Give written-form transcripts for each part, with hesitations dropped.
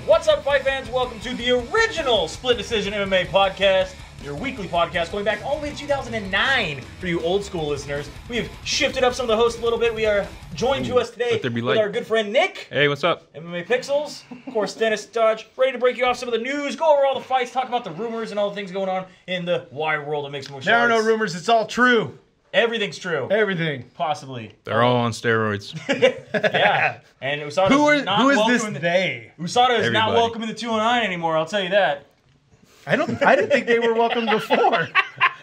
What's up, fight fans? Welcome to the original Split Decision MMA podcast, your weekly podcast going back all the way to 2009 for you old school listeners. We have shifted up some of the hosts a little bit. We are joined to us today with our good friend Nick. Hey, what's up? MMA Pixels. Of course, Dennis Dodge, ready to break you off some of the news, go over all the fights, talk about the rumors and all the things going on in the wide world of mixed martial arts. There are no rumors. It's all true. Everything's true. Everything. Possibly. They're all on steroids. Yeah. And USADA Who is this they? USADA is not welcome in the 209 anymore, I'll tell you that. I didn't think they were welcome before.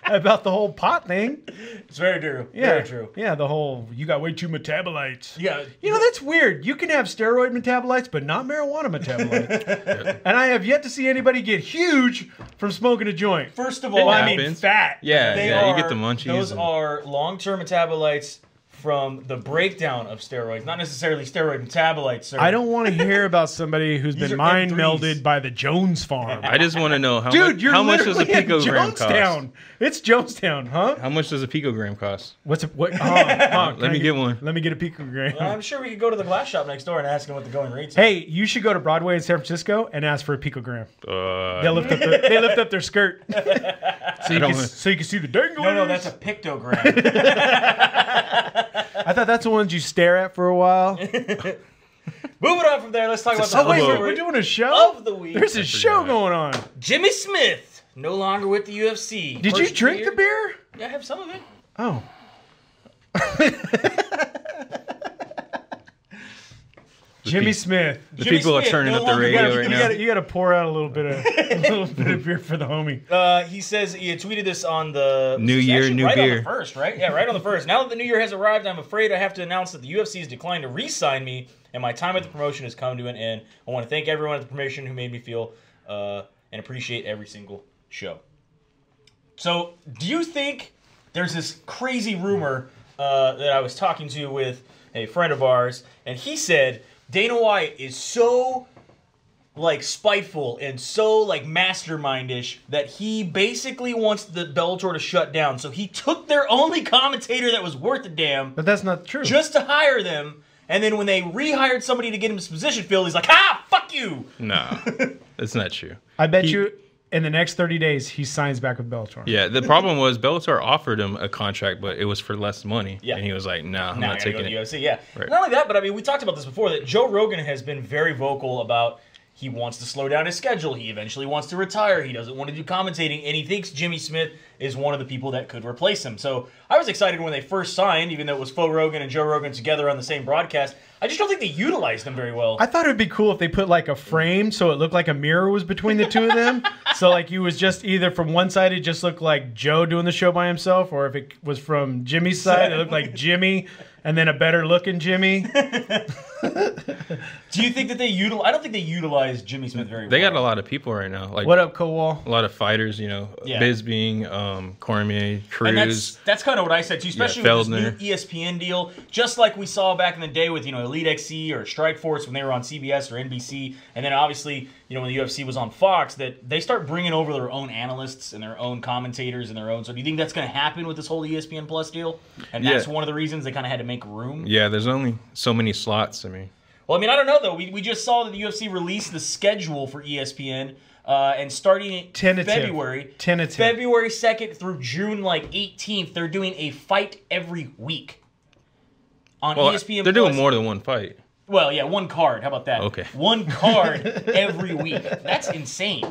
About the whole pot thing. It's very true. Yeah. Very true. Yeah, the whole, you got way too metabolites. Yeah. You know, that's weird. You can have steroid metabolites, but not marijuana metabolites. Yeah. And I have yet to see anybody get huge from smoking a joint. First of all, I mean fat. Yeah, you get the munchies. Those are long-term metabolites from the breakdown of steroids, not necessarily steroid metabolites, sir. I don't want to hear about somebody who's These been are mind M3s. melded by the Jones farm. I just want to know how Dude, much does a literally in picogram cost? Jonestown. It's Jonestown, huh? How much does a picogram cost? What? Let me get one. Let me get a picogram. Well, I'm sure we could go to the glass shop next door and ask them what the going rates are. Hey, you should go to Broadway in San Francisco and ask for a picogram. They No. lift up their skirt so you can see the danglers. No, that's a pictogram. I thought that's the ones you stare at for a while. Moving on from there, let's talk about the Oh wait, story we're doing a show of the week. There's a show going on. Jimmy Smith, no longer with the UFC. Did you First drink year- the beer? Yeah, I have some of it. Oh. Jimmy Smith. The Jimmy people are Smith, turning no up the longer radio right now. You gotta pour out a little bit of beer for the homie. He says he tweeted this on the New year, actually new right beer. on the first, right? Yeah, right on the first. Now that the new year has arrived, I'm afraid I have to announce that the UFC has declined to re-sign me, and my time at the promotion has come to an end. I want to thank everyone at the promotion who made me feel and appreciate every single show. So, do you think there's this crazy rumor that I was talking to with a friend of ours, and he said Dana White is so spiteful and so mastermindish that he basically wants the Bellator to shut down. So he took their only commentator that was worth a damn But that's not true. just to hire them, and then when they rehired somebody to get him his position filled, he's like, fuck you! No, that's not true. I bet you in the next 30 days he signs back with Bellator. Yeah, the problem was Bellator offered him a contract, but it was for less money. Yeah. And he was like, nah, I'm Now not I gotta taking go to it. UFC, yeah. Right. Not only that, but I mean, we talked about this before, that Joe Rogan has been very vocal about he wants to slow down his schedule. He eventually wants to retire. He doesn't want to do commentating, and he thinks Jimmy Smith is one of the people that could replace him. So I was excited when they first signed, even though it was Faux Rogan and Joe Rogan together on the same broadcast. I just don't think they utilized them very well. I thought it would be cool if they put a frame so it looked like a mirror was between the two of them. So you was just either from one side it just looked like Joe doing the show by himself, or if it was from Jimmy's side it looked like Jimmy and then a better looking Jimmy. Do you think that they utilize? I don't think they utilize Jimmy Smith very well. They got a lot of people right now. What up, Kowal? A lot of fighters, Yeah. Bisping, Cormier, Cruz. And that's kind of what I said too, especially with Feldner. this new ESPN deal. Just like we saw back in the day with Elite XC or Strikeforce when they were on CBS or NBC, and then obviously when the UFC was on Fox, that they start bringing over their own analysts and their own commentators and their own. So do you think that's going to happen with this whole ESPN Plus deal? And that's one of the reasons they kind of had to make room. Yeah, there's only so many slots. I mean, Well, I mean, I don't know though. We just saw that the UFC released the schedule for ESPN. And starting in February 2nd through June 18th, they're doing a fight every week on ESPN. They're doing more than one fight. Well, yeah, one card. How about that? Okay. One card every week. That's insane.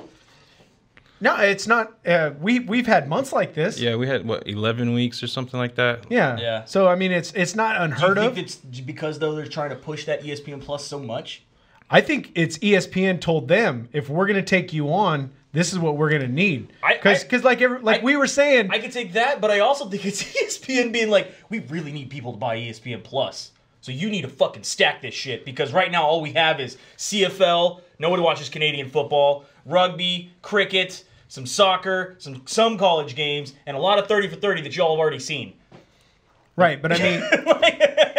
No, it's not. We've had months like this. Yeah, we had 11 weeks or something like that. Yeah. Yeah. So I mean, it's not unheard Do you of. think it's because though they're trying to push that ESPN Plus so much? I think it's ESPN told them, if we're going to take you on, this is what we're going to need. Because we were saying, I could take that, but I also think it's ESPN being like, we really need people to buy ESPN Plus. So you need to fucking stack this shit, because right now all we have is CFL, nobody watches Canadian football, rugby, cricket, some soccer, some college games, and a lot of 30 for 30 that y'all have already seen. right, but I mean,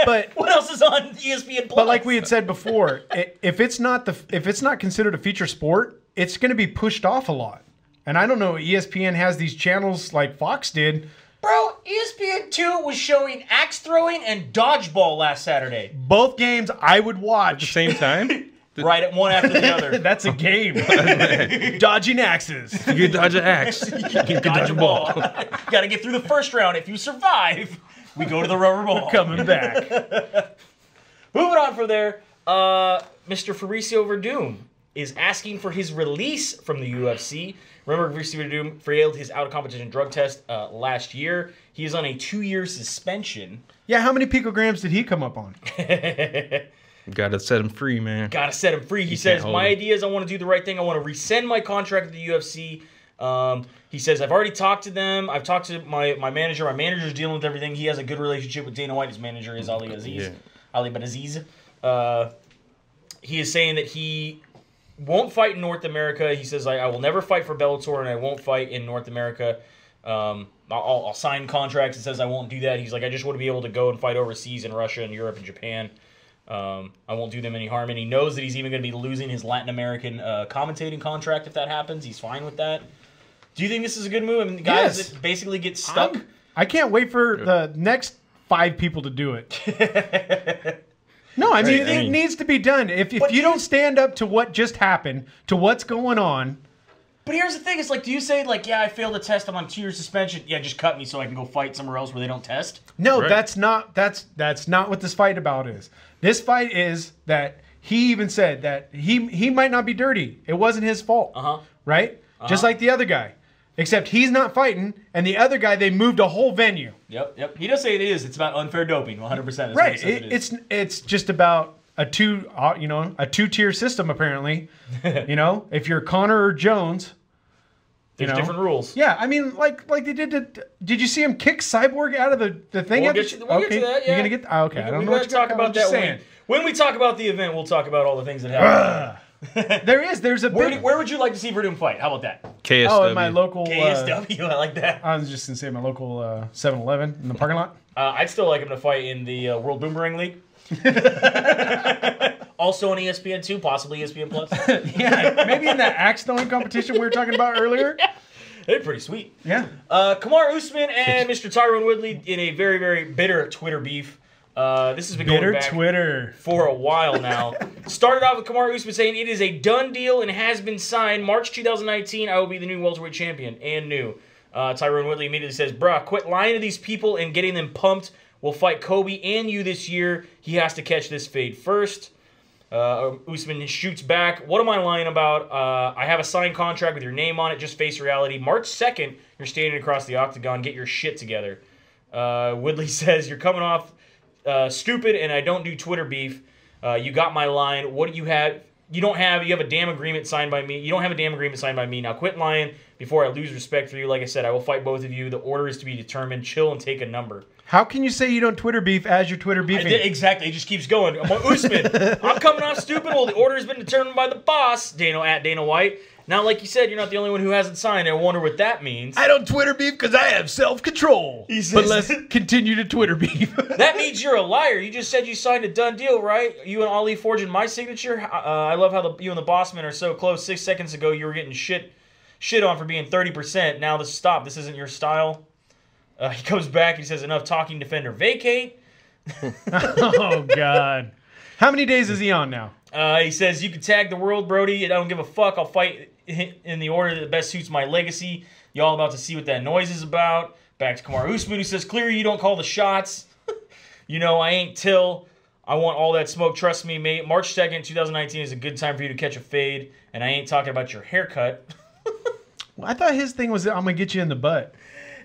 but what else is on ESPN Plus? but like we had said before, if it's not considered a feature sport, it's going to be pushed off a lot. And I don't know, ESPN has these channels like Fox did. Bro, ESPN2 was showing axe throwing and dodgeball last Saturday. Both games I would watch. At the same time? Right at one after the other. That's a game. Dodging axes. You can dodge an axe. You can dodge a ball. Got to get through the first round. If you survive, we go to the rubber ball. Coming back. Moving on from there, Mr. Fabricio Werdum is asking for his release from the UFC. Remember, Fabricio Werdum failed his out-of-competition drug test last year. He is on a 2-year suspension. Yeah, how many picograms did he come up on? Gotta set him free, man. Gotta set him free. He says, my idea is I want to do the right thing. I want to rescind my contract with the UFC. He says, I've already talked to them. I've talked to my manager. My manager's dealing with everything. He has a good relationship with Dana White. His manager is Ali Aziz. Yeah. Ali Ben Aziz. He is saying that he won't fight in North America. He says, I will never fight for Bellator, and I won't fight in North America. I'll sign contracts that says I won't do that. He's like, I just want to be able to go and fight overseas in Russia and Europe and Japan. I won't do them any harm. And he knows that he's even going to be losing his Latin American commentating contract if that happens. He's fine with that. Do you think this is a good move? I mean, the guys that basically get stuck. I can't wait for the next 5 people to do it. No, I mean, it needs to be done. If you don't stand up to what just happened, to what's going on. But here's the thing. It's like, do you say, like, yeah, I failed the test. I'm on 2-year suspension. Yeah, just cut me so I can go fight somewhere else where they don't test? No, that's not what this fight about is. This fight is that he even said that he might not be dirty. It wasn't his fault. Right? Just like the other guy. Except he's not fighting, and the other guy, they moved a whole venue. Yep. He does say it is. It's about unfair doping, 100%. Right. It's just about a two-tier system apparently. If you're Connor or Jones, there's different rules. Yeah, I mean, like they did. Did you see him kick Cyborg out of the thing? We'll get to that. Yeah. You're gonna get. Okay, I don't know what you're talk about that. When we talk about the event, we'll talk about all the things that happen. There's a where would you like to see Werdum fight? How about that? KSW. Oh, at my local KSW. I like that. I was just gonna say my local 7-Eleven in the parking lot. I'd still like him to fight in the World Boomerang League. Also on ESPN2, possibly ESPN Plus. Yeah, maybe in that axe throwing competition we were talking about earlier. Yeah. They're pretty sweet. Yeah. Kamar Usman and Mr. Tyron Woodley in a very, very bitter Twitter beef. This has been going back Twitter for a while now. Started off with Kamar Usman saying it is a done deal and has been signed. March 2019, I will be the new welterweight champion and new. Tyron Woodley immediately says, bruh, quit lying to these people and getting them pumped. We'll fight Kobe and you this year. He has to catch this fade first. Usman shoots back. What am I lying about? I have a signed contract with your name on it. Just face reality. March 2nd, you're standing across the octagon. Get your shit together. Woodley says, you're coming off stupid and I don't do Twitter beef. You got my line. What do you have? You have a damn agreement signed by me. You don't have a damn agreement signed by me. Now quit lying before I lose respect for you. Like I said, I will fight both of you. The order is to be determined. Chill and take a number. How can you say you don't Twitter beef as you're Twitter beefing? Exactly. It just keeps going. I'm on Usman. I'm coming off stupid. Well, the order has been determined by the boss, Dana White. Now, like you said, you're not the only one who hasn't signed. I wonder what that means. I don't Twitter beef because I have self-control. But let's continue to Twitter beef. That means you're a liar. You just said you signed a done deal, right? You and Ali forging my signature. I love how you and the Bossman are so close. 6 seconds ago, you were getting shit on for being 30%. Now, stop. This isn't your style. He comes back. He says, enough talking, defender, vacate. Oh, God. How many days is he on now? He says, you can tag the world, Brody. I don't give a fuck. I'll fight in the order that best suits my legacy. Y'all about to see what that noise is about. Back to Kamar Usman, who says, clearly you don't call the shots. I ain't Till. I want all that smoke. Trust me, mate. March 2nd, 2019 is a good time for you to catch a fade. And I ain't talking about your haircut. Well, I thought his thing was, I'm going to get you in the butt.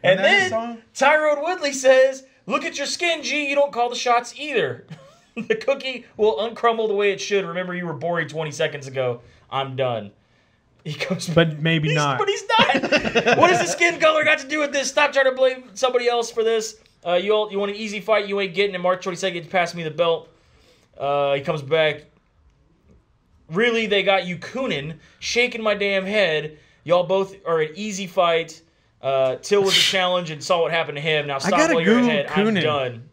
And then Tyron Woodley says, look at your skin, G. You don't call the shots either. The cookie will uncrumble the way it should. Remember, you were boring 20 seconds ago. I'm done. He goes, but maybe not. But he's not. What does the skin color got to do with this? Stop trying to blame somebody else for this. You want an easy fight? You ain't getting it. March 22nd, to pass me the belt. He comes back. Really, they got you cooning, shaking my damn head. Y'all both are an easy fight. Till was a challenge and saw what happened to him. Now stop while you're ahead. I'm done.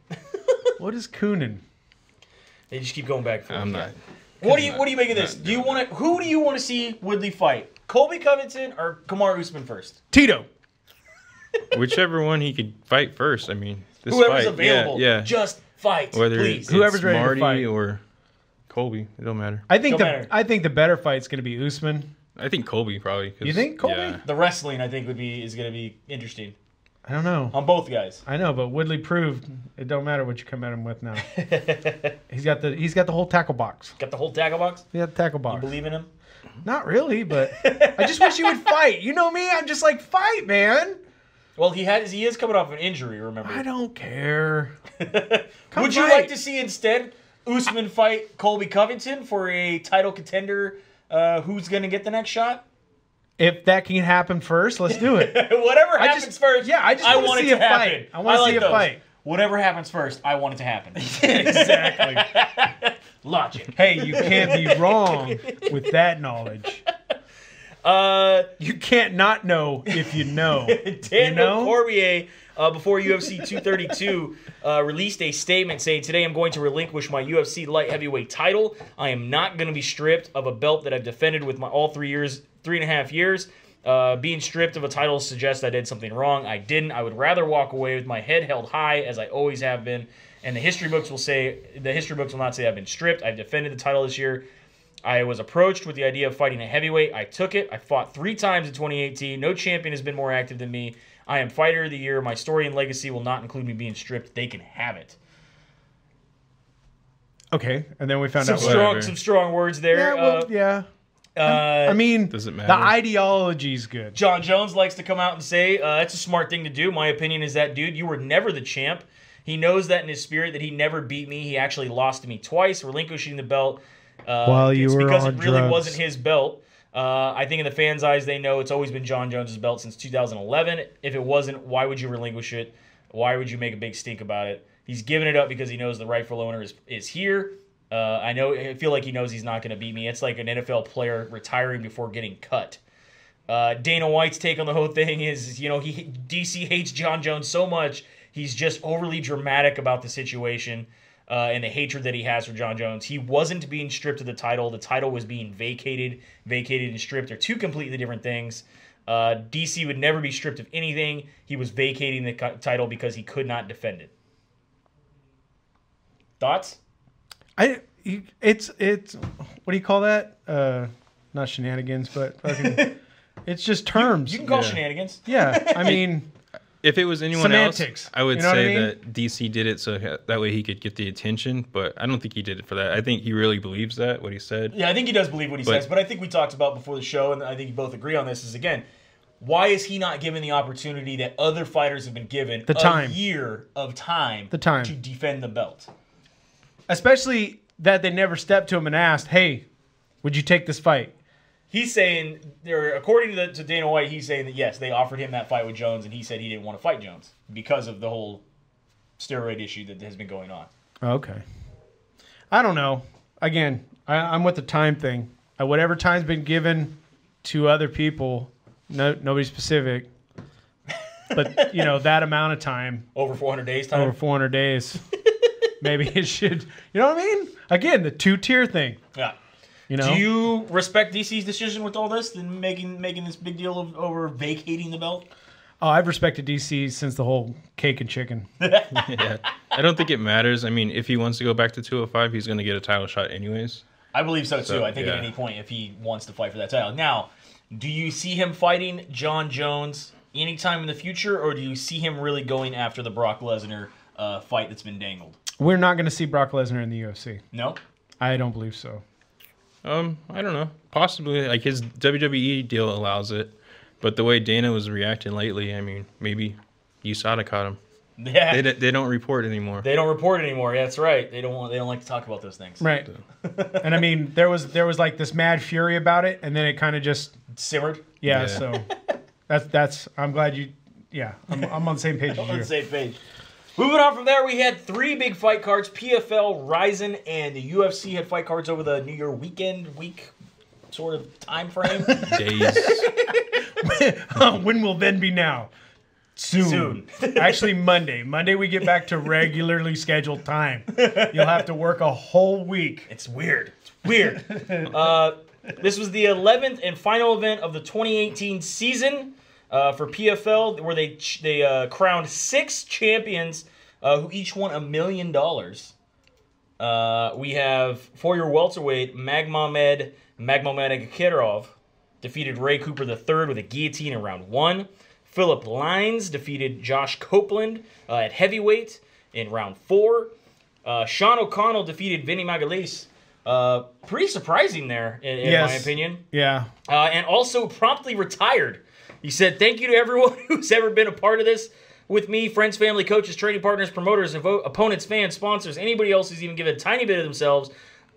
What is cooning? They just keep going back and forth. I'm not. What do you make of this? Who do you want to see Woodley fight? Colby Covington or Kamar Usman first? Tito. Whichever one he could fight first. I mean, this whoever's fight, available. Yeah. Just fight, Whether please. It's whoever's ready Marty to fight. Or Colby. It don't matter. I think Don't matter. I think the better fight's going to be Usman. I think Colby probably. 'Cause, You think Colby? Yeah. The wrestling, I think, is going to be interesting I don't know. on both guys. I know, but Woodley proved it don't matter what you come at him with now. He's got the whole tackle box. Got the whole tackle box. He got the tackle You box. believe in him? Not really, but I just wish he would fight. You know me, I'm just like, fight, man. Well, he is coming off an injury. Remember? I don't care. Would you like to see instead Usman fight Colby Covington for a title contender? Who's going to get the next shot? If that can happen first, let's do it. Whatever happens first. Yeah, I just want to see it a to happen. fight. I want to see a fight. Whatever happens first, I want it to happen. Exactly. Logic. Hey, you can't be wrong with that knowledge. You can't not know if you know. Daniel Cormier, before UFC 232, released a statement saying, "Today I'm going to relinquish my UFC light heavyweight title. I am not going to be stripped of a belt that I've defended with my all 3.5 years. Being stripped of a title suggests I did something wrong. I didn't. I would rather walk away with my head held high, as I always have been. And the history books will not say I've been stripped. I've defended the title this year. I was approached with the idea of fighting a heavyweight. I took it. I fought 3 times in 2018. No champion has been more active than me. I am fighter of the year. My story and legacy will not include me being stripped. They can have it." Okay, and then we found Some out. strong words there. Yeah, well, yeah. I mean, Does it matter? the ideology's good. John Jones likes to come out and say, that's a smart thing to do. My opinion is that, dude, you were never the champ. He knows that in his spirit that he never beat me. He actually lost to me twice, relinquishing the belt. While you were because on it really drugs. wasn't his belt. I think in the fans' eyes, they know it's always been John Jones' belt since 2011. If it wasn't, why would you relinquish it? Why would you make a big stink about it? He's giving it up because he knows the rightful owner is here. I feel like he knows he's not going to beat me. It's like an NFL player retiring before getting cut. Dana White's take on the whole thing is, DC hates John Jones so much, he's just overly dramatic about the situation and the hatred that he has for John Jones. He wasn't being stripped of the title. The title was being vacated. Vacated and stripped are 2 completely different things. DC would never be stripped of anything. He was vacating the title because he could not defend it. Thoughts? It's what do you call that? Not shenanigans, but fucking, it's just terms. You can call shenanigans. Yeah, I mean, If it was anyone Semantics. else, I would You know what I say mean? that DC did it so that way he could get the attention, but I don't think he did it for that. I think he really believes that, what he said. Yeah, I think he does believe what he says, but I think we talked about before the show, and I think you both agree on this, is, again, why is he not given the opportunity that other fighters have been given a year of time to defend the belt? Especially that they never stepped to him and asked, hey, would you take this fight? He's saying, according to Dana White, he's saying that, yes, they offered him that fight with Jones, and he said he didn't want to fight Jones because of the whole steroid issue that has been going on. Okay. I don't know. Again, I'm with the time thing. Whatever time's been given to other people, nobody specific, but, that amount of time. Over 400 days time? Over 400 days. Maybe it should, you know what I mean? Again, the 2-tier thing. Yeah. Do you respect DC's decision with all this and making this big deal over vacating the belt? Oh, I've respected DC since the whole cake and chicken. Yeah. I don't think it matters. I mean, if he wants to go back to 205, he's going to get a title shot anyways. I believe so, too. I think at any point, if he wants to fight for that title. Now, do you see him fighting John Jones anytime in the future, or do you see him really going after the Brock Lesnar fight that's been dangled? We're not going to see Brock Lesnar in the UFC. No? I don't believe so. I don't know. Possibly. Like, his WWE deal allows it. But the way Dana was reacting lately, I mean, maybe USADA caught him. Yeah. They don't report anymore. They don't report anymore. Yeah, that's right. They don't like to talk about those things. Right. And I mean, there was like this mad fury about it, and then it kind of just simmered. Yeah. So that's. I'm glad you. Yeah. I'm on the same page as you. On the same page. Moving on from there, we had 3 big fight cards. PFL, Ryzen, and the UFC had fight cards over the New Year week sort of time frame. Days. When will then be now? Soon. Actually, Monday. Monday we get back to regularly scheduled time. You'll have to work a whole week. It's weird. This was the 11th and final event of the 2018 season. For PFL, where they crowned 6 champions who each won $1 million. We have, for your welterweight, Magomedov Kirov defeated Ray Cooper III with a guillotine in round 1. Philip Lines defeated Josh Copeland at heavyweight in round 4. Sean O'Connell defeated Vinny Magalhães. Pretty surprising there, in my opinion. Yeah. And also promptly retired. He said, "Thank you to everyone who's ever been a part of this with me, friends, family, coaches, training partners, promoters, opponents, fans, sponsors, anybody else who's even given a tiny bit of themselves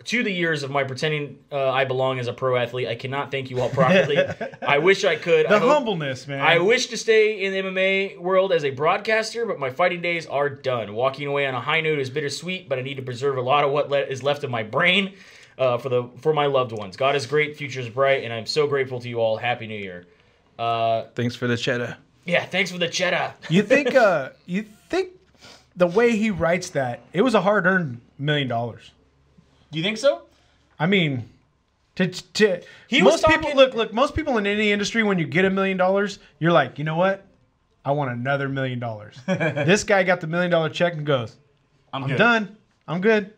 to the years of my pretending I belong as a pro athlete. I cannot thank you all properly. I wish I could. The humbleness, man. I wish to stay in the MMA world as a broadcaster, but my fighting days are done. Walking away on a high note is bittersweet, but I need to preserve a lot of what is left of my brain for my loved ones. God is great, future is bright, and I'm so grateful to you all. Happy New Year." Thanks for the cheddar. Yeah, thanks for the cheddar. You think the way he writes that, it was a hard-earned $1 million. Do you think so? I mean, most people in any industry, when you get $1 million, you're like, you know what? I want another $1 million. This guy got the $1 million check and goes, I'm done. I'm good.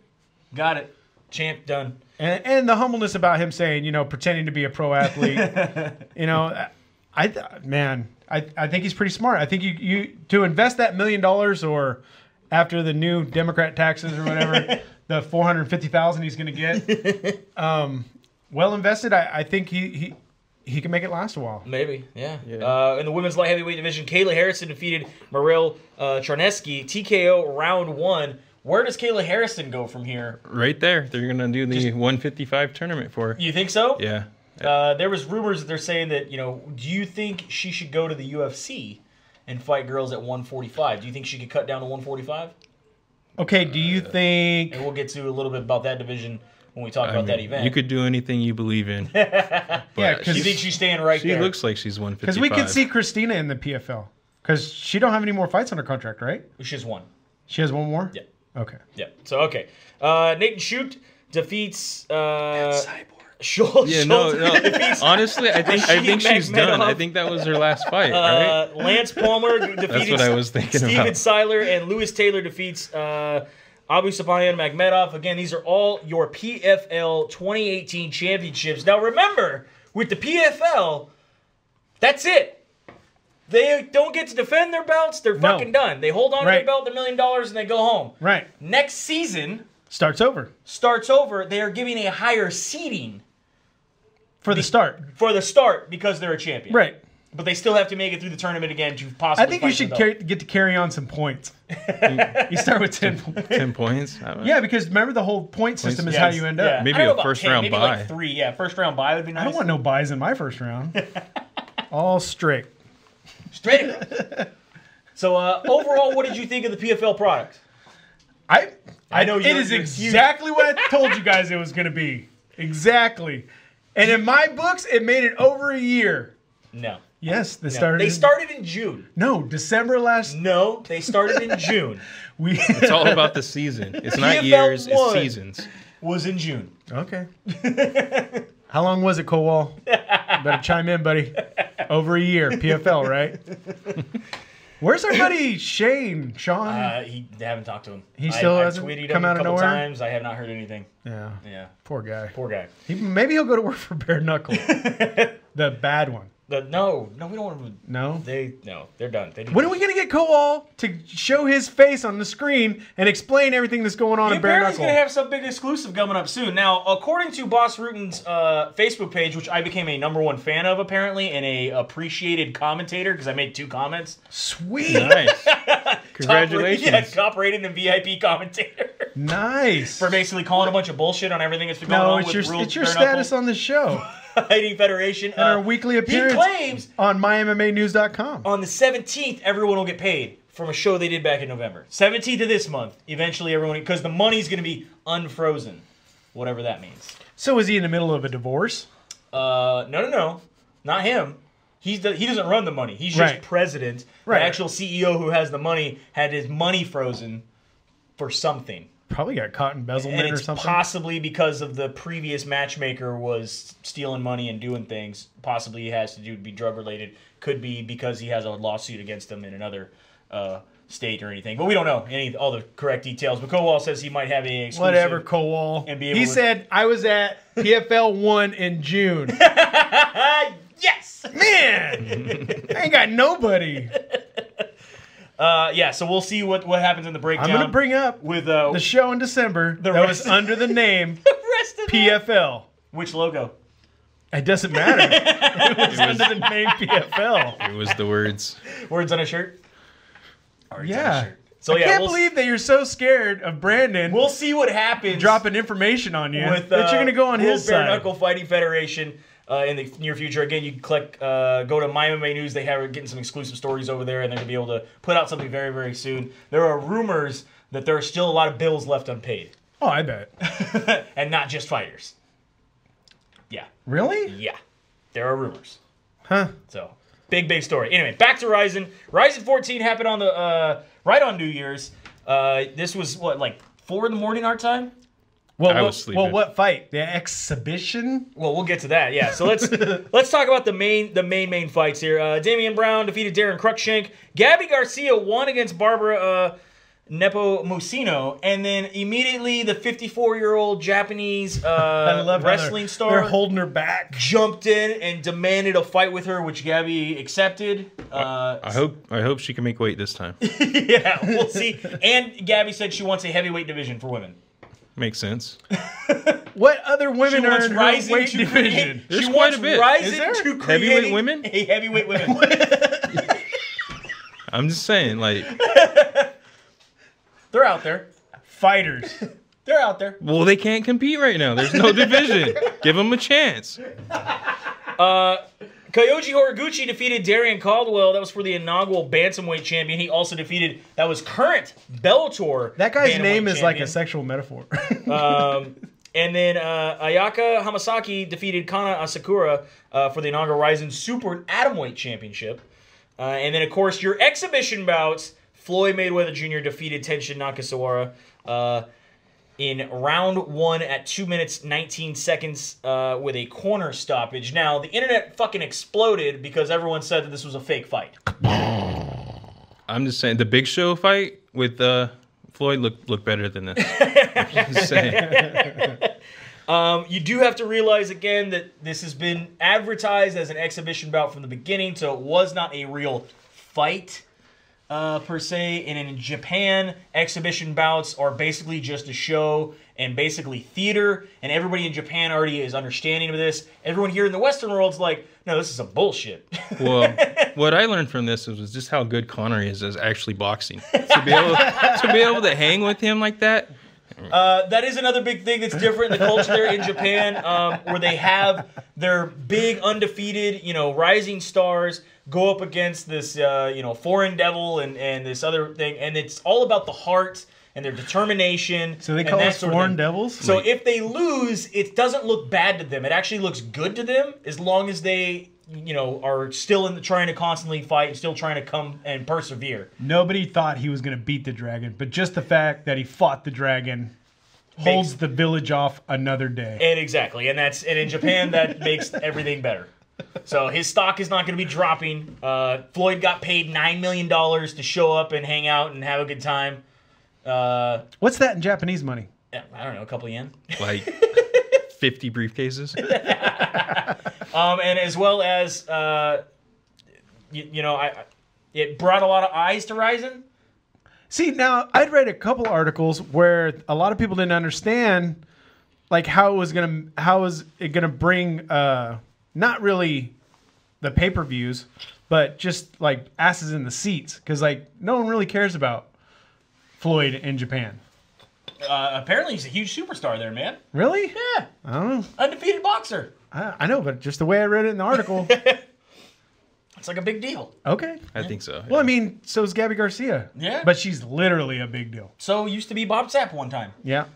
Got it. Champ done. And the humbleness about him saying, pretending to be a pro athlete, I think he's pretty smart. I think you to invest that $1 million, or after the new Democrat taxes or whatever, the $450,000 he's going to get, well invested. I think he can make it last a while. Maybe, yeah. In the women's light heavyweight division, Kayla Harrison defeated Morel Charneski, TKO round 1. Where does Kayla Harrison go from here? Right there. They're going to do the 155 tournament for her. You think so? Yeah. There was rumors that they're saying that, do you think she should go to the UFC and fight girls at 145? Do you think she could cut down to 145? Okay, do you think... And we'll get to a little bit about that division when we talk about that event. You could do anything you believe in. Yeah, because you think she's staying right there? She looks like she's 155. Because we could see Christina in the PFL. Because she don't have any more fights on her contract, right? She has one. She has one more? Yeah. Okay. Yeah. So, okay. Nathan Shute defeats... Cyborg. Schultz. Yeah, no. Honestly, I think she's done. I think that was her last fight, right? Lance Palmer defeated That's what I was thinking Steven about. Seiler, and Lewis Taylor defeats Abu Sabayan Magmedov. Again, these are all your PFL 2018 championships. Now, remember, with the PFL, that's it. They don't get to defend their belts. They're fucking done. They hold on to their belt, their $1 million, and they go home. Right. Next season... Starts over. They are giving a higher seeding. For the start. For the start, because they're a champion. Right. But they still have to make it through the tournament again to possibly I think you should get to carry on some points. You start with 10 points. 10 points? Yeah, because remember the whole point system is how you end up. Yeah. Maybe a first-round bye. Like 3, yeah. First-round bye would be nice. I don't want no buys in my first round. All straight. Straight. So, overall, what did you think of the PFL product? I know it is exactly what I told you guys it was going to be. Exactly. And in my books, it made it over a year. No. Yes, they started in June. No, December last. No, they started in June. It's all about the season. It's not years, it's seasons. Was in June. Okay. How long was it, Kowal? Better chime in, buddy. Over a year, PFL, right? Where's our buddy Sean? They haven't talked to him. He still hasn't tweeted come him out a of couple nowhere? times. I have not heard anything. Yeah. Yeah. Poor guy. Poor guy. Maybe he'll go to work for Bare Knuckle. The bad one. No, we don't want to. No? They're done. When are we going to get Kowal to show his face on the screen and explain everything that's going on in Bare Knuckle? He's going to have some big exclusive coming up soon. Now, according to Boss Rutan's Facebook page, which I became a #1 fan of, apparently, and a appreciated commentator, because I made 2 comments. Sweet. Nice. Congratulations. Top-rated and VIP commentator. Nice. For basically calling a bunch of bullshit on everything that's been going on with it's your status on the show. Fighting Federation. And our weekly appearance he claims on mymmanews.com. On the 17th, everyone will get paid from a show they did back in November. 17th of this month, eventually everyone, because the money's going to be unfrozen, whatever that means. So is he in the middle of a divorce? No. Not him. He doesn't run the money. He's just president. Right. The actual CEO who has the money had his money frozen for something. Probably got caught embezzlement or something. Possibly because of the previous matchmaker was stealing money and doing things. Possibly it has to be drug related. Could be because he has a lawsuit against him in another state or anything, but we don't know all the correct details. But Kowal says he might have a exclusive. Whatever, Kowal. And be able he to... said, I was at PFL 1 in June. Yes! Man! I ain't got nobody. Yeah, so we'll see what happens in the breakdown. I'm going to bring up with the show in December that was under the name PFL. Which logo? It doesn't matter. It was under the name PFL. It was the words. Words on a shirt? Yeah. So I can't believe that you're so scared of Brandon. We'll see what happens. Dropping information on you. With, that you're going to go on his Bare side. Knuckle Fighting Federation in the near future. Again, you can click, go to My MMA News. They have getting some exclusive stories over there, and they're going to be able to put out something very, very soon. There are rumors that there are still a lot of bills left unpaid. Oh, I bet. And not just fighters. Yeah. Really? Yeah. There are rumors. Huh. So, big story. Anyway, back to Ryzen. Rizn14 happened on the right on New Year's. This was, what, like 4 in the morning our time? I was sleeping. Well, what fight? The exhibition? Well, we'll get to that. Yeah. So let's talk about the main fights here. Damian Brown defeated Darren Cruikshank. Gabby Garcia won against Barbara Nepomuceno, and then immediately the 54-year-old Japanese wrestling star, they're holding her back, jumped in and demanded a fight with her, which Gabby accepted. I hope she can make weight this time. Yeah, we'll see. And Gabby said she wants a heavyweight division for women. Makes sense. What other women are in her Ryzen weight division? There's quite a bit. Ryzen to create Heavyweight women? a heavyweight women. I'm just saying, like... They're out there. Fighters. They're out there. Well, they can't compete right now. There's no division. Give them a chance. Kyoji Horiguchi defeated Darian Caldwell. That was for the inaugural bantamweight champion. He also defeated, that was current Bellator. That guy's bantamweight name is champion. like a sexual metaphor. And then Ayaka Hamasaki defeated Kana Asakura for the inaugural Ryzen Super Atomweight Championship. And then, of course, your exhibition bouts. Floyd Mayweather Jr. defeated Tenshin Nakasawa in round 1 at 2 minutes 19 seconds with a corner stoppage. Now, the internet fucking exploded because everyone said that this was a fake fight. I'm just saying, the Big Show fight with Floyd looked better than this. I'm just saying. You do have to realize, again, that this has been advertised as an exhibition bout from the beginning, so it was not a real fight. Per se, and in Japan, exhibition bouts are basically just a show and basically theater, and everybody in Japan already is understanding of this. Everyone here in the Western world's like, no, this is some bullshit. Well, what I learned from this was just how good Connor is actually boxing. To be able to hang with him like that. That is another big thing that's different in the culture there in Japan, where they have their big undefeated, rising stars go up against this, foreign devil and this other thing, and it's all about the heart and their determination. So they call us foreign devils? So if they lose, it doesn't look bad to them. It actually looks good to them as long as they, are still trying to constantly fight and still trying to come and persevere. Nobody thought he was going to beat the dragon, but just the fact that he fought the dragon holds the village off another day. And exactly, and in Japan that makes everything better. So his stock is not going to be dropping. Floyd got paid $9 million to show up and hang out and have a good time. What's that in Japanese money? I don't know, a couple of yen. Like 50 briefcases. And as well as, it brought a lot of eyes to Ryzen. See, now I'd read a couple articles where a lot of people didn't understand, like how is it gonna bring not really the pay-per-views, but just like asses in the seats, because like no one really cares about Floyd in Japan. Apparently he's a huge superstar there, man. Really? Yeah. I don't know. Undefeated boxer. I know, but just the way I read it in the article. It's like a big deal. Okay. I think so. Yeah. Well, I mean, so is Gabby Garcia. Yeah. But she's literally a big deal. So used to be Bob Sapp one time. Yeah.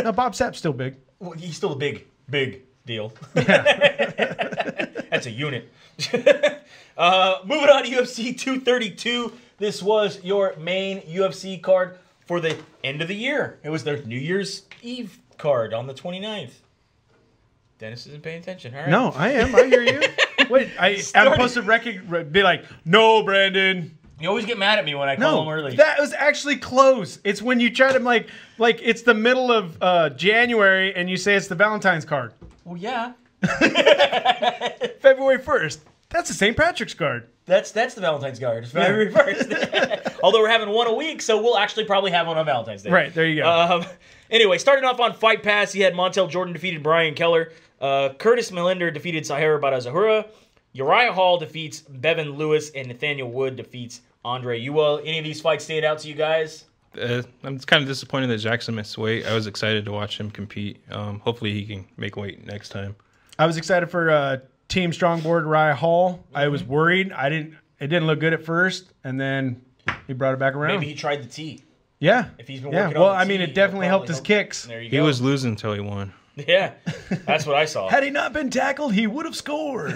No, Bob Sapp's still big. Well, he's still a big deal. Yeah. That's a unit. Moving on to UFC 232. This was your main UFC card for the end of the year. It was their New Year's Eve card on the 29th. Dennis isn't paying attention. All right. No, I am. I hear you. Wait, I'm supposed to be like, no, Brandon. You always get mad at me when I come home early. That was actually close. It's when you try to like it's the middle of January and you say it's the Valentine's card. Well, yeah. February 1st. That's the St. Patrick's card. That's the Valentine's card. It's February 1st. Although we're having one a week, so we'll actually probably have one on Valentine's Day. Right, there you go. Anyway, starting off on Fight Pass, he had Montel Jordan defeated Brian Keller. Curtis Melinder defeated Sahara Badazahura. Uriah Hall defeats Bevan Lewis, and Nathaniel Wood defeats Andre Ewell. Any of these fights stand out to you guys? I'm kind of disappointed that Jackson missed weight. I was excited to watch him compete. Hopefully he can make weight next time. I was excited for Team Strongboard Uriah Hall. Mm-hmm. I was worried. It didn't look good at first, and then he brought it back around. Maybe he tried the T. Yeah. If he's been working well, on the I mean, T, it definitely helped his kicks. There you go. He was losing until he won. Yeah, that's what I saw. Had he not been tackled, he would have scored.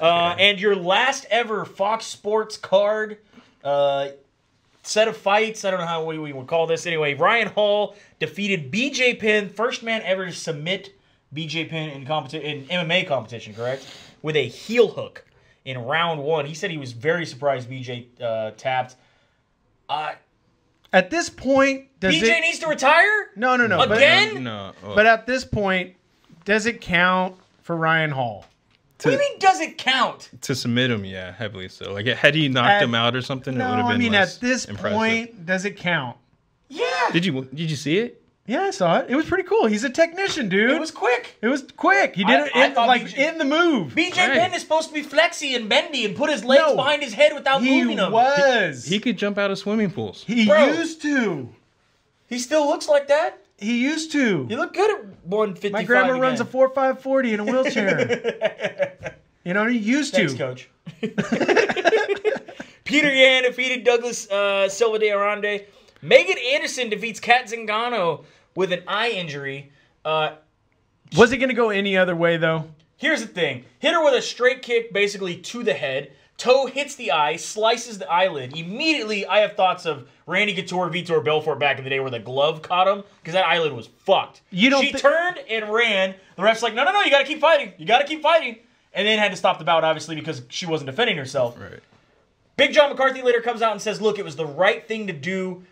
And your last ever Fox Sports card set of fights, I don't know how we would call this. Anyway, Ryan Hall defeated BJ Penn, first man ever to submit BJ Penn in MMA competition, correct? With a heel hook in round 1. He said he was very surprised BJ tapped. At this point, BJ needs to retire? No. Again? No. But at this point, does it count for Ryan Hall? What do you mean, does it count? To submit him, yeah, heavily so. Like, had he knocked him out or something, it would have been less at this impressive. point, does it count? Yeah. Did you see it? Yeah, I saw it. It was pretty cool. He's a technician, dude. It was quick. He did it in the move. BJ Penn is supposed to be flexy and bendy and put his legs behind his head without moving them. He could jump out of swimming pools. He used to. He still looks like that. He used to. He looked good at 155. My grandma runs a 4.540 in a wheelchair. You know, he used Thanks, to. Coach. Peter Yan defeated Douglas Silva de Arande. Megan Anderson defeats Kat Zingano with an eye injury. Was it going to go any other way, though? Here's the thing. Hit her with a straight kick, basically to the head. Toe hits the eye, slices the eyelid. Immediately, I have thoughts of Randy Couture, Vitor Belfort back in the day where the glove caught him because that eyelid was fucked. She turned and ran. The ref's like, no, you got to keep fighting. You got to keep fighting. And then had to stop the bout, obviously, because she wasn't defending herself. Right. Big John McCarthy later comes out and says, look, it was the right thing to do.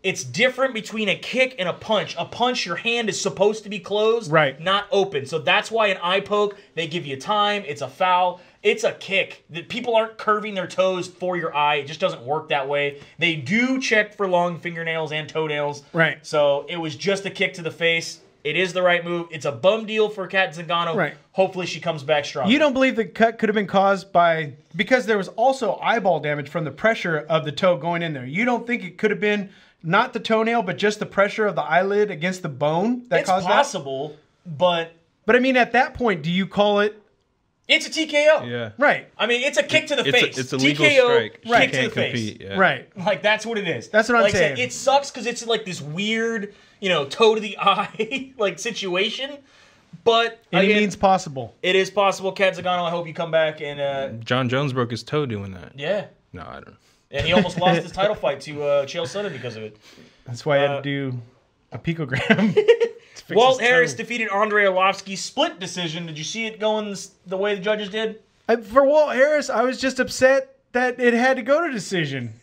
It's different between a kick and a punch. A punch, your hand is supposed to be closed, not open. So that's why an eye poke, they give you time. It's a foul. It's a kick. People aren't curving their toes for your eye. It just doesn't work that way. They do check for long fingernails and toenails. Right. So it was just a kick to the face. It is the right move. It's a bum deal for Kat Zingano. Right. Hopefully she comes back strong. You don't believe the cut could have been caused because there was also eyeball damage from the pressure of the toe going in there. You don't think it could have been not the toenail, but just the pressure of the eyelid against the bone that caused that? It's possible, but I mean, at that point, do you call it? It's a TKO. Yeah. Right. I mean, it's a kick to the face. It's a legal TKO, strike. Right. She Kick can't to the compete. face. Yeah. Right. Like, that's what it is. That's what I'm saying. It sucks because it's like this weird, toe to the eye like situation. But Any means possible. It is possible. Kat Zingano, I hope you come back and John Jones broke his toe doing that. Yeah. No, I don't know. And he almost lost his title fight to Chael Sonnen because of it. That's why I had to do a picogram. Walt Harris defeated Andrei Arlovsky. Split decision. Did you see it going the way the judges did? For Walt Harris, I was just upset that it had to go to decision.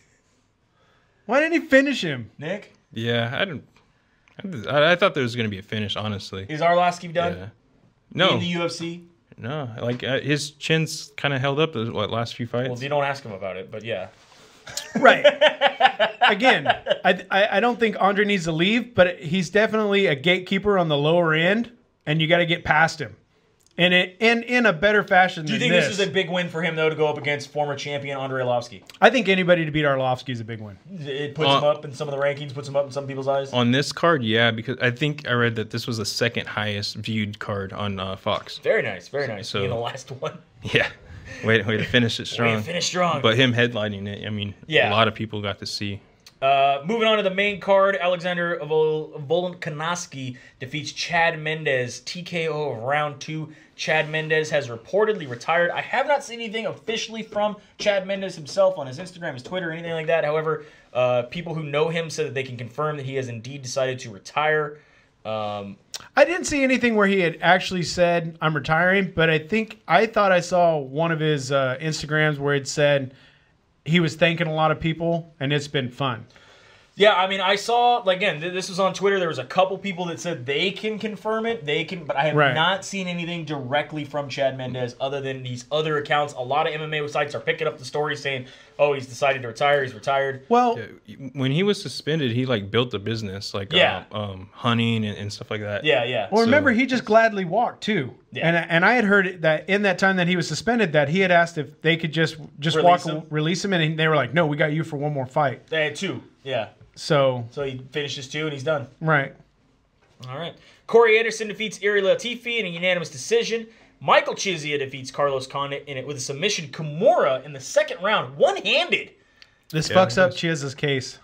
Why didn't he finish him? Nick? Yeah, I thought there was going to be a finish, honestly. Is Arlovsky done? Yeah. No. In the UFC? No. Like, his chin's kind of held up the last few fights. Well, you don't ask him about it, but yeah. Right. Again, I don't think Andre needs to leave, but he's definitely a gatekeeper on the lower end, and you got to get past him. And in a better fashion. Do you think this is a big win for him, though, to go up against former champion Andrei Arlovsky? I think anybody to beat Arlovsky is a big win. It puts him up in some of the rankings, puts him up in some people's eyes? On this card, yeah, because I think I read that this was the second highest viewed card on Fox. Very nice, very nice. So, being the last one. Yeah. Way to finish it strong. Way to finish strong. But him headlining it, I mean, a lot of people got to see. Moving on to the main card, Alexander Volkanovski defeats Chad Mendes. TKO of round 2. Chad Mendes has reportedly retired. I have not seen anything officially from Chad Mendes himself on his Instagram, his Twitter, anything like that. However, people who know him said that they can confirm that he has indeed decided to retire. I didn't see anything where he had actually said, I'm retiring, but I thought I saw one of his Instagrams where it said he was thanking a lot of people, and it's been fun. Yeah, I mean, I saw, again, this was on Twitter. There was a couple people that said they can confirm it. But I have not seen anything directly from Chad Mendes other than these other accounts. A lot of MMA sites are picking up the story saying, oh, he's decided to retire. He's retired. Well, when he was suspended, he like built a business, like hunting and stuff like that. Yeah. Well, remember, he just gladly walked, too. Yeah. And I had heard that in that time that he was suspended, that he had asked if they could just release him, and they were like, no, we got you for one more fight. They had 2, yeah. So he finishes 2 and he's done. Right. All right. Corey Anderson defeats Iri Latifi in a unanimous decision. Michael Chiesa defeats Carlos Condit in it with a submission. Kimura in the second round, one-handed. This fucks up Chiesa's case.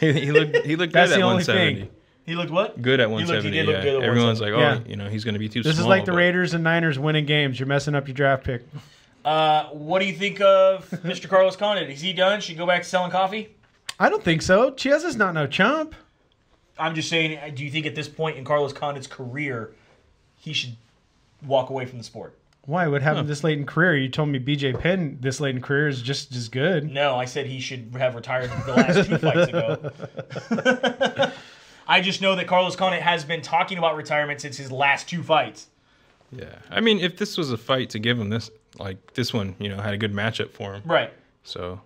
he looked good That's at the only 170. thing. He looked what? Good at 170. He did look good at 170. Everyone's like, he's going to be too small. This is like the Raiders and Niners winning games. You're messing up your draft pick. What do you think of Mr. Carlos Condit? Is he done? Should he go back to selling coffee? I don't think so. Chiesa's not no chump. I'm just saying, do you think at this point in Carlos Condit's career, he should walk away from the sport? Why? What happened this late in career? You told me BJ Penn this late in career is just as good. No, I said he should have retired the last 2 fights ago. I just know that Carlos Condit has been talking about retirement since his last 2 fights. Yeah. I mean, if this was a fight to give him this, like this one, had a good matchup for him. Right. So,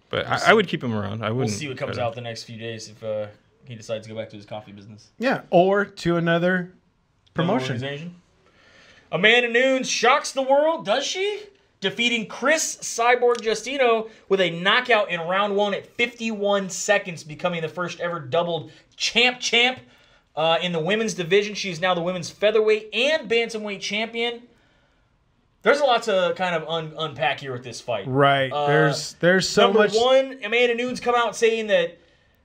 but I would keep him around. We'll see what comes out the next few days if he decides to go back to his coffee business. Yeah, or to another promotion. Organization. Amanda Nunes shocks the world, does she? Defeating Chris Cyborg Justino with a knockout in round 1 at 51 seconds, becoming the first ever doubled champ in the women's division. She's now the women's featherweight and bantamweight champion. There's a lot to kind of unpack here with this fight. Right. There's so much. Number 1, Amanda Nunes come out saying that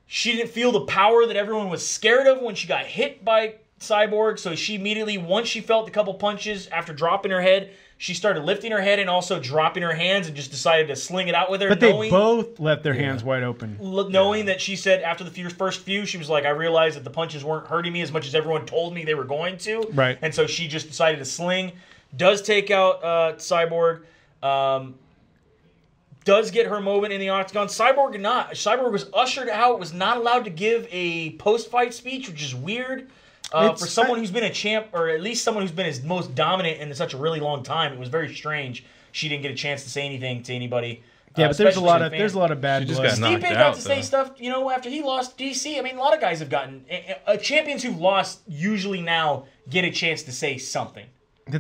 she didn't feel the power that everyone was scared of when she got hit by Cyborg. So she immediately, once she felt a couple punches after dropping her head, she started lifting her head and also dropping her hands and just decided to sling it out with her. But they both left their hands wide open. Knowing that she said after the first few, she was like, I realized that the punches weren't hurting me as much as everyone told me they were going to. Right. And so she just decided to sling. Does take out Cyborg. Does get her moment in the octagon. Cyborg was ushered out, was not allowed to give a post-fight speech, which is weird. For someone who's been a champ, or at least someone who's been his most dominant in such a really long time, it was very strange she didn't get a chance to say anything to anybody. Yeah, but there's a lot of bad blood. Stipe got to say stuff, after he lost DC. I mean, a lot of guys have gotten champions who've lost usually now get a chance to say something. I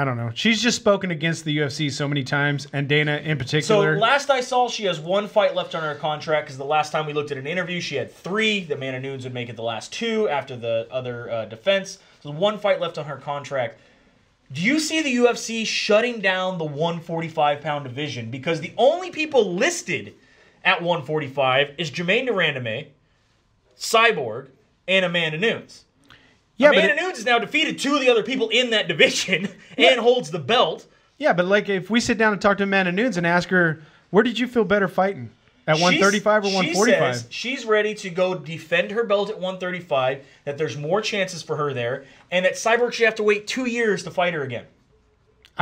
don't know. She's just spoken against the UFC so many times, and Dana in particular. So last I saw, she has 1 fight left on her contract, because the last time we looked at an interview, she had 3. The Amanda Nunes would make it the last 2 after the other defense. So 1 fight left on her contract. Do you see the UFC shutting down the 145-pound division? Because the only people listed at 145 is Jermaine Durandame, Cyborg, and Amanda Nunes. Yeah, Amanda Nunes has now defeated 2 of the other people in that division and holds the belt. Yeah, but if we sit down and talk to Amanda Nunes and ask her, where did you feel better fighting? At 135 or 145? She says she's ready to go defend her belt at 135, that there's more chances for her there, and that Cyborg should have to wait 2 years to fight her again.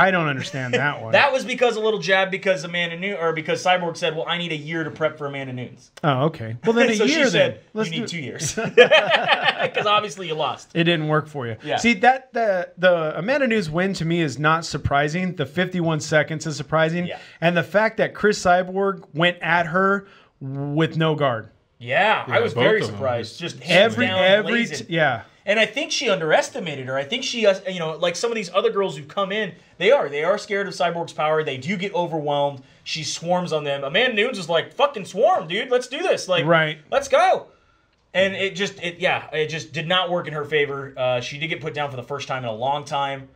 I don't understand that one. That was because a little jab because because Cyborg said, "Well, I need a year to prep for Amanda Nunes." Oh, okay. Well, then so year. She said, then. You need 2 years because obviously you lost. It didn't work for you. Yeah. See the Amanda Nunes win to me is not surprising. The 51 seconds is surprising, and the fact that Chris Cyborg went at her with no guard. Yeah, I was very surprised. Just every And I think she underestimated her. I think she, like some of these other girls who've come in, they are scared of Cyborg's power. They do get overwhelmed. She swarms on them. Amanda Nunes is like, fucking swarm, dude. Let's do this. Let's go. And it just did not work in her favor. She did get put down for the first time in a long time.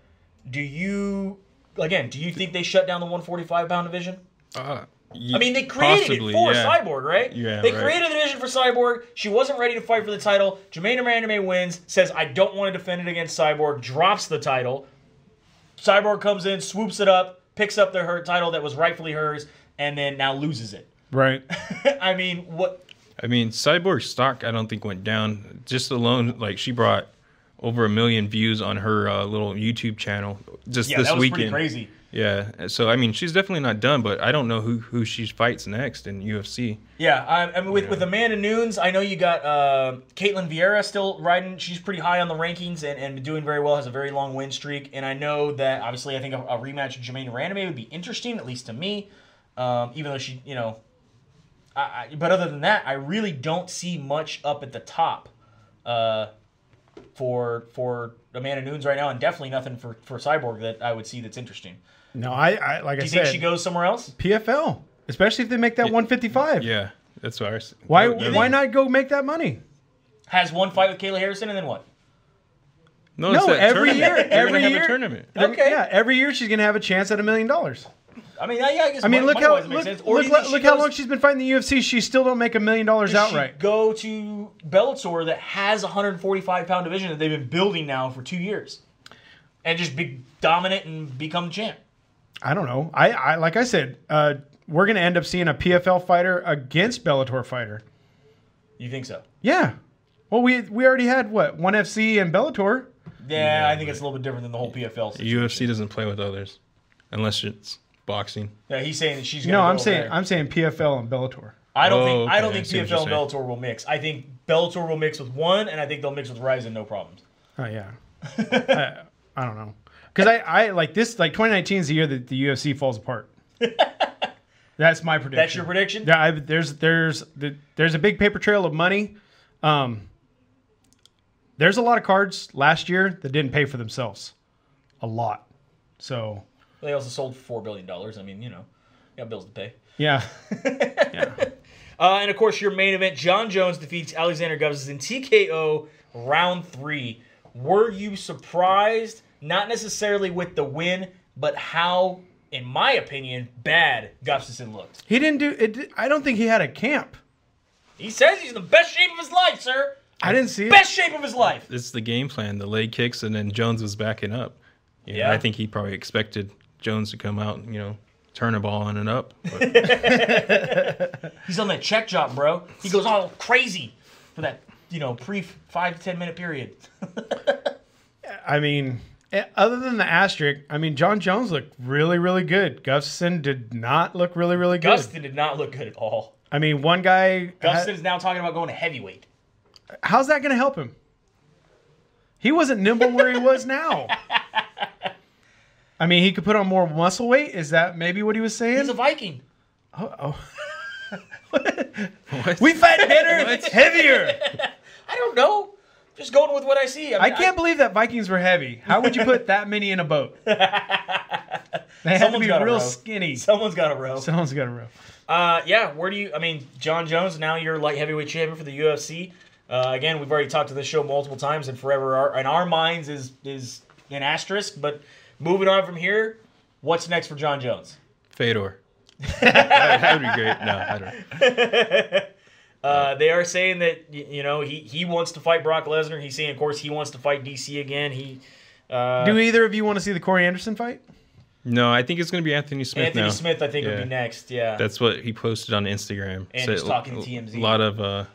Do you think they shut down the 145-pound division? I mean, they created it for Cyborg, right? Yeah, they created the division for Cyborg. She wasn't ready to fight for the title. Jermaine Durandame wins, says, I don't want to defend it against Cyborg, drops the title. Cyborg comes in, swoops it up, picks up her title that was rightfully hers, and then now loses it. Right. I mean, Cyborg's stock, I don't think, went down. Just alone, she brought over 1 million views on her little YouTube channel just Yeah, this that was weekend. pretty crazy. Yeah, so I mean, she's definitely not done, but I don't know who she fights next in UFC. Yeah, I mean, with Amanda Nunes, I know you got Caitlin Vieira still riding. She's pretty high on the rankings and doing very well, has a very long win streak. And I know that, obviously, I think a rematch of Jermaine Randame would be interesting, at least to me, even though she, you know... but other than that, I really don't see much up at the top for Amanda Nunes right now, and definitely nothing for Cyborg that I would see that's interesting. No, I like Do I you said, think she goes somewhere else? PFL, especially if they make that 155. Yeah, that's what I was... Why not go make that money? Has one fight with Kayla Harrison, and then what? No, No, it's that every tournament. year, They're every gonna have year. a tournament. Okay. Yeah, every year she's gonna have a chance at $1 million. I mean, yeah, I guess. I mean, look how money-wise it makes sense. Or do you think she look how goes- long she's been fighting the UFC. She still don't make $1 million does outright. she go to Bellator that has a 145-pound division that they've been building now for 2 years, and just be dominant and become champ? I don't know. I like I said, we're gonna end up seeing a PFL fighter against Bellator fighter. You think so? Yeah. Well, we already had what, ONE FC and Bellator. Yeah, I think it's a little bit different than the whole PFL situation. UFC doesn't play with others, unless it's boxing. Yeah, he's saying that she's No, going to I'm saying PFL and Bellator. I don't Oh, think okay, I see what PFL and you're Bellator will mix. I think Bellator will mix with one, and I think they'll mix with Ryzen, no problems. Oh yeah. I don't know. Because I like this. Like 2019 is the year that the UFC falls apart. That's my prediction. That's your prediction? Yeah, there's a big paper trail of money. There's a lot of cards last year that didn't pay for themselves. A lot. So They also sold for $4 billion. I mean, you know, got bills to pay. yeah. And of course, your main event: John Jones defeats Alexander Gustafsson in TKO round 3. Were you surprised? Not necessarily with the win, but how, in my opinion, bad Gustafsson looked. He didn't do it. I don't think he had a camp. He says he's in the best shape of his life, sir. I didn't see it. Best shape of his life. It's the game plan, the leg kicks, and then Jones was backing up. You know, Yeah. I think he probably expected Jones to come out and, turn a ball on and up. But He's on that check job, bro. He goes all crazy for that, pre 5 to 10 minute period. I mean, other than the asterisk, I mean, John Jones looked really, really good. Gustafsson did not look really, really good. Gustafsson did not look good at all. I mean, one guy. Gustafsson is now talking about going to heavyweight. How's that going to help him? He wasn't nimble where he was now. I mean, he could put on more muscle weight. Is that maybe what he was saying? He's a Viking. Oh. What? We fight better, heavier. I don't know. Just going with what I see. I can't believe that Vikings were heavy. How would you put that many in a boat? They had to Someone's be gotta real row. skinny. Someone's got to row. Someone's got to row. Yeah, John Jones, now you're light heavyweight champion for the UFC. Again, we've already talked to this show multiple times, and forever in our minds is an asterisk. But moving on from here, what's next for John Jones? Fedor. That would be great. No, I don't. They are saying that he wants to fight Brock Lesnar. He's saying, of course, he wants to fight DC again. Do either of you want to see the Corey Anderson fight? No, I think it's going to be Anthony Smith Anthony now. Smith, I think, would Yeah. be next. Yeah, That's what he posted on Instagram. And So he's talking to TMZ. A lot of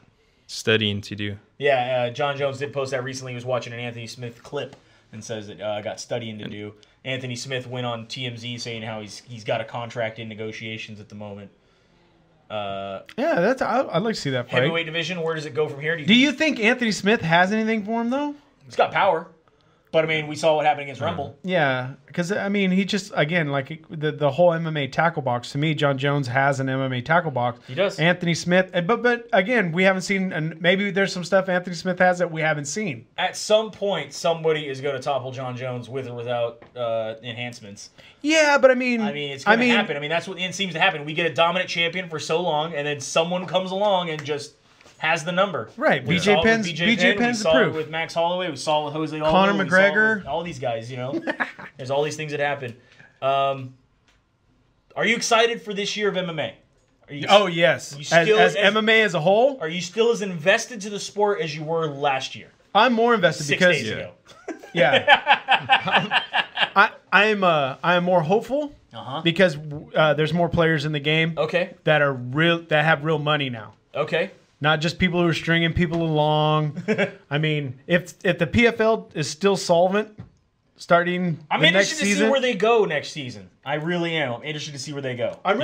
studying to do. yeah. John Jones did post that recently. He was watching an Anthony Smith clip and says that got studying to do. Anthony Smith went on TMZ saying how he's got a contract in negotiations at the moment. Yeah, I'd like to see that fight. Heavyweight division. Where does it go from here? Do you think Anthony Smith has anything for him though? He's got power, but I mean, we saw what happened against Rumble. Yeah, because I mean, he just again like the whole MMA tackle box. To me, John Jones has an MMA tackle box. He does. Anthony Smith, but again, we haven't seen, and maybe there's some stuff Anthony Smith has that we haven't seen. At some point, somebody is going to topple John Jones with or without enhancements. Yeah, but I mean, It's going to happen. I mean, that's what seems to happen. We get a dominant champion for so long, and then someone comes along and just has the number. Right. We BJ saw it with Penn's BJ Penn's we the saw proof. it with Max Holloway. We saw it with Jose Aldo. Conor we saw it McGregor. with all these guys, There's all these things that happen. Are you excited for this year of MMA? Oh yes, as MMA as a whole, Are you still as invested to the sport as you were last year? I'm more invested 6 because days ago. yeah, I'm more hopeful because there's more players in the game Okay. that have real money now. Okay. not just people who are stringing people along. I mean, if the PFL is still solvent starting I'm the interested next to season, see where they go next season. I really am. I'm interested to see where they go. I'm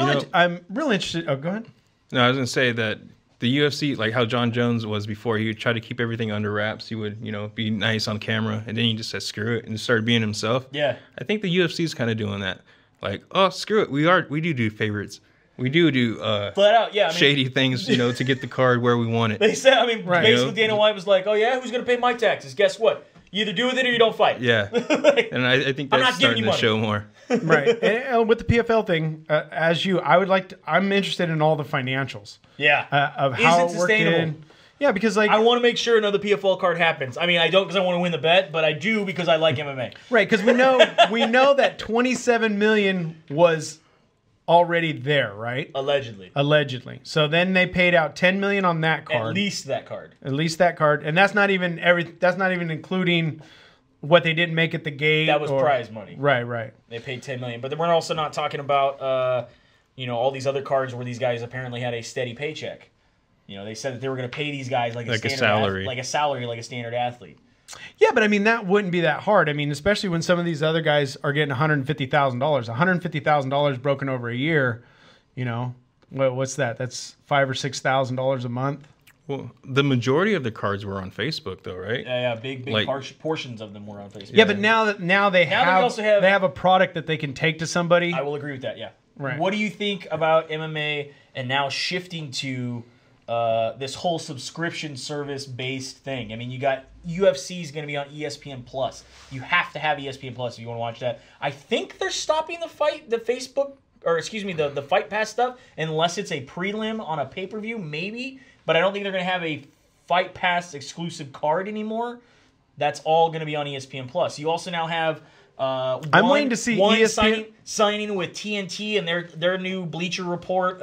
really interested. Oh, go ahead. No, I was gonna say that the UFC, like how John Jones was before, he would try to keep everything under wraps. He would, be nice on camera, and then he just said screw it and started being himself. Yeah. I think the UFC is kind of doing that. Like, oh, screw it, we do favorites. We do Flat out, yeah. shady things, to get the card where we want it. They said, basically Dana You know? White was like, oh yeah, who's going to pay my taxes? Guess what? You either do with it or you don't fight. Yeah. And I think that's starting to show more. Right. And with the PFL thing, I'm interested in all the financials. Yeah. Of how Is it it worked sustainable? in. Yeah, because I want to make sure another PFL card happens. I mean, I don't because I want to win the bet, but I do because I like MMA. Right, because we know that 27 million was already there, right? Allegedly. So then they paid out 10 million on that card. At least that card. And that's not even including what they didn't make at the gate. That was prize money. Right. They paid 10 million, but then we're also not talking about all these other cards where these guys apparently had a steady paycheck. They said that they were going to pay these guys like a salary, like a standard athlete. Yeah, but I mean that wouldn't be that hard. I mean, especially when some of these other guys are getting $150,000. $150,000 broken over a year. What's that? That's $5,000 or $6,000 a month. Well, the majority of the cards were on Facebook, though, right? Yeah, big portions of them were on Facebook. Yeah, but now they have a product that they can take to somebody. I will agree with that. Yeah. Right. What do you think about MMA and now shifting to this whole subscription service based thing? I mean, you got UFC is going to be on ESPN Plus. You have to have ESPN Plus if you want to watch that. I think they're stopping the Fight Pass stuff unless it's a prelim on a pay-per-view, maybe. But I don't think they're going to have a Fight Pass exclusive card anymore. That's all going to be on ESPN Plus. You also now have I'm waiting to see ESPN signing with TNT and their new Bleacher Report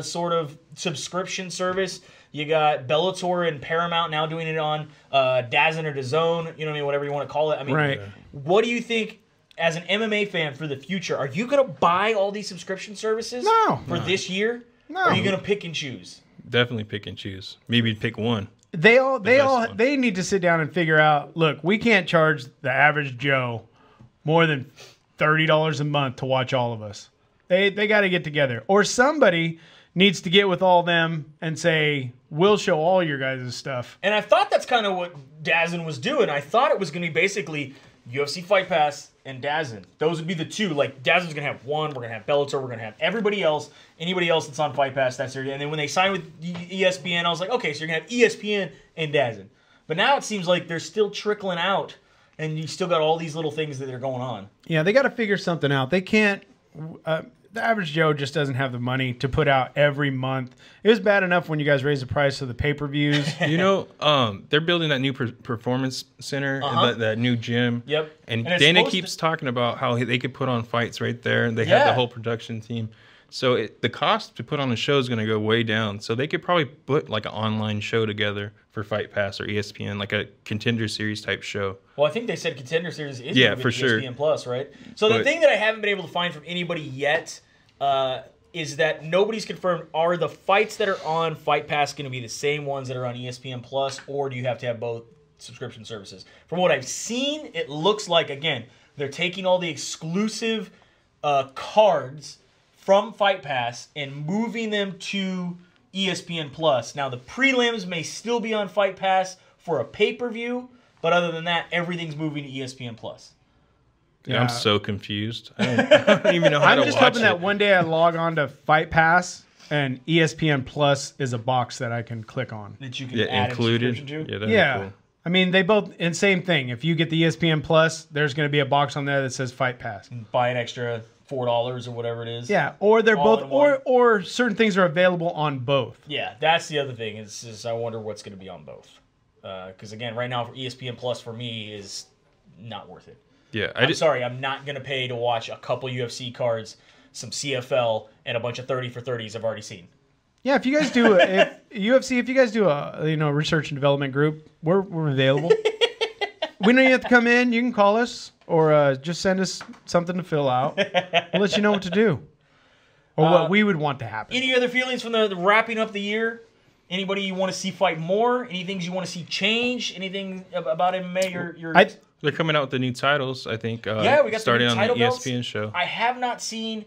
sort of subscription service. You got Bellator and Paramount now doing it on DAZN or DAZN, whatever you want to call it. I mean, right. What do you think as an MMA fan for the future? Are you going to buy all these subscription services for this year? No. Or are you going to pick and choose? Definitely pick and choose. Maybe pick one. They need to sit down and figure out, look, we can't charge the average Joe more than $30 a month to watch all of us. They got to get together. Or somebody needs to get with all them and say, we'll show all your guys' stuff. And I thought that's kind of what DAZN was doing. I thought it was going to be basically UFC Fight Pass and DAZN. Those would be the two. Like, DAZN's going to have one. We're going to have Bellator. We're going to have everybody else. Anybody else that's on Fight Pass, that's their... And then when they signed with ESPN, I was like, okay, so you're going to have ESPN and DAZN. But now it seems like they're still trickling out, and you still got all these little things that are going on. Yeah, they got to figure something out. They can't... the average Joe just doesn't have the money to put out every month. It was bad enough when you guys raised the price of the pay-per-views. They're building that new performance center, that new gym. Yep. And Dana keeps talking about how they could put on fights right there. They have the whole production team. So the cost to put on a show is going to go way down. So they could probably put like an online show together for Fight Pass or ESPN, like a Contender Series type show. Well, I think they said Contender Series is for sure. ESPN Plus, right? So the thing that I haven't been able to find from anybody yet is that nobody's confirmed, are the fights that are on Fight Pass going to be the same ones that are on ESPN Plus, or do you have to have both subscription services? From what I've seen, it looks like, again, they're taking all the exclusive cards from Fight Pass and moving them to ESPN Plus. Now, the prelims may still be on Fight Pass for a pay-per-view, but other than that, everything's moving to ESPN Plus. Yeah, I'm so confused. I don't even know how to watch it. I'm just hoping that one day I log on to Fight Pass and ESPN Plus is a box that I can click on. That you can add included. Yeah, cool. I mean, they both, and same thing. If you get the ESPN Plus, there's going to be a box on there that says Fight Pass. Buy an extra $4 or whatever it is. Yeah, or they're both, or certain things are available on both. Yeah, that's the other thing. Is I wonder what's going to be on both. Because again, right now for ESPN Plus for me is not worth it. Yeah, I'm sorry, I'm not going to pay to watch a couple UFC cards, some CFL, and a bunch of 30 for 30s I've already seen. Yeah, if you guys do if you guys do a research and development group, we're available. We know you have to come in. You can call us or just send us something to fill out. We'll let you know what to do or what we would want to happen. Any other feelings from the wrapping up the year? Anybody you want to see fight more? Any things you want to see change? Anything about MMA? They're coming out with the new titles, I think. Yeah, we got starting some new on the title belts. ESPN show. I have not seen,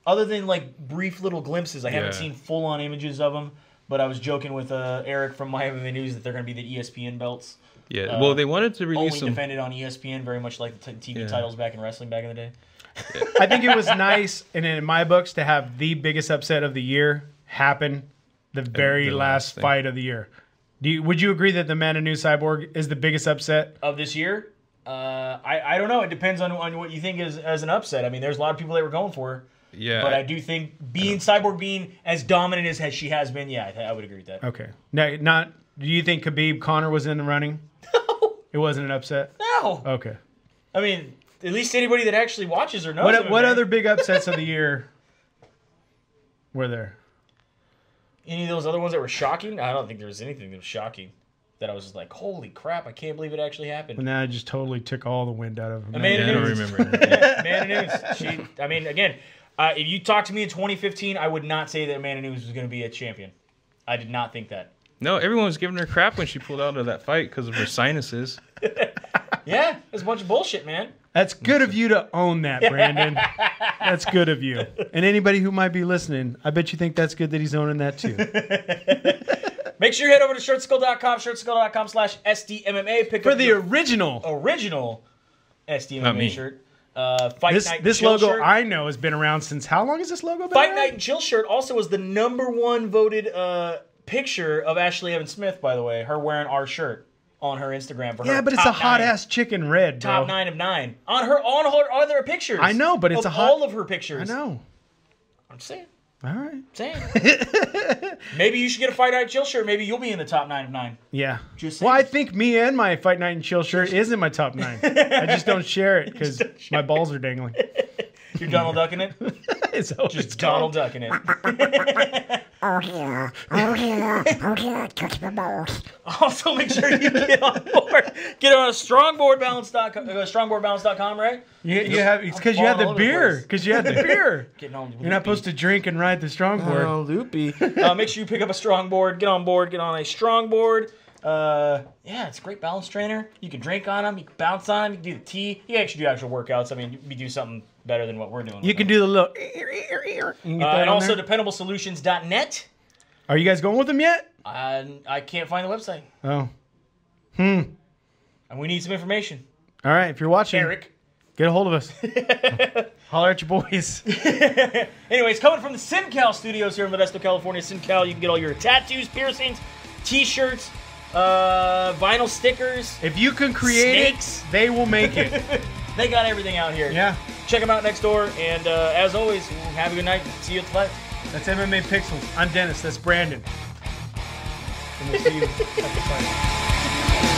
other than like brief little glimpses, I haven't seen full-on images of them. But I was joking with Eric from My MMA News that they're going to be the ESPN belts. Yeah, well, they wanted to release only defended on ESPN, very much like the TV titles back in wrestling back in the day. I think it was nice, and in my books, to have the biggest upset of the year happen the very last fight of the year. Would you agree that the Man of New Cyborg is the biggest upset of this year? I don't know. It depends on what you think is as an upset. I mean, there's a lot of people that were going for her. Yeah. But I do think Cyborg being as dominant as she has been, I would agree with that. Okay. Now, do you think Khabib Conor was in the running? No. It wasn't an upset? No. Okay. I mean, at least anybody that actually watches or knows what other big upsets of the year were there? Any of those other ones that were shocking? I don't think there was anything that was shocking that I was just like, holy crap, I can't believe it actually happened. And then I just totally took all the wind out of him. I don't remember. Amanda Nunes. I mean, again, if you talked to me in 2015, I would not say that Amanda Nunes was going to be a champion. I did not think that. No, everyone was giving her crap when she pulled out of that fight because of her sinuses. Yeah, it's a bunch of bullshit, man. That's good of you to own that, Brandon. That's good of you. And anybody who might be listening, I bet you think that's good that he's owning that too. Make sure you head over to shirtskull.com, shirtskull.com/SDMMA. Pick for up the your original SDMMA shirt. Fight Night this Chill logo shirt. I know has been around since how long has this logo been Fight around? Night and Chill shirt also was the #1 voted picture of Ashley Evans Smith, by the way. Her wearing our shirt on her Instagram for her. Yeah, but it's a hot ass chicken red, bro. Top 9 of 9 on her other pictures. I know, but it's all of her pictures. I know. I'm saying. All right. Saying. Maybe you should get a Fight Night Chill shirt. Maybe you'll be in the top 9 of 9. Yeah. Just saying. Well, I think me and my Fight Night and Chill shirt is in my top 9. I just don't share it because my balls are dangling. You're Donald Ducking it? It's just Donald Ducking it. Oh yeah, touch my balls. Also, make sure you get on board. Get on strongboardbalance.com, right? It's because you had the beer. Because you had the beer. Getting all You're not supposed to drink and ride the strongboard. Oh, loopy. Make sure you pick up a strongboard. Get on board. Get on a strongboard. Yeah, it's a great balance trainer. You can drink on them. You can bounce on them. You can do the T. You can actually do actual workouts. I mean, you do something better than what we're doing. You can do the little... and also dependableSolutions.net. Are you guys going with them yet? I can't find the website. Oh. And we need some information. All right, if you're watching... Eric. Get a hold of us. Holler at your boys. Anyways, coming from the SimCal studios here in Modesto, California. SimCal, you can get all your tattoos, piercings, T-shirts, vinyl stickers. If you can create snakes. They will make it. They got everything out here. Yeah. Check them out next door. And as always, have a good night. See you at the fight. That's MMA Pixels. I'm Dennis. That's Brandon. And we'll see you at the fight.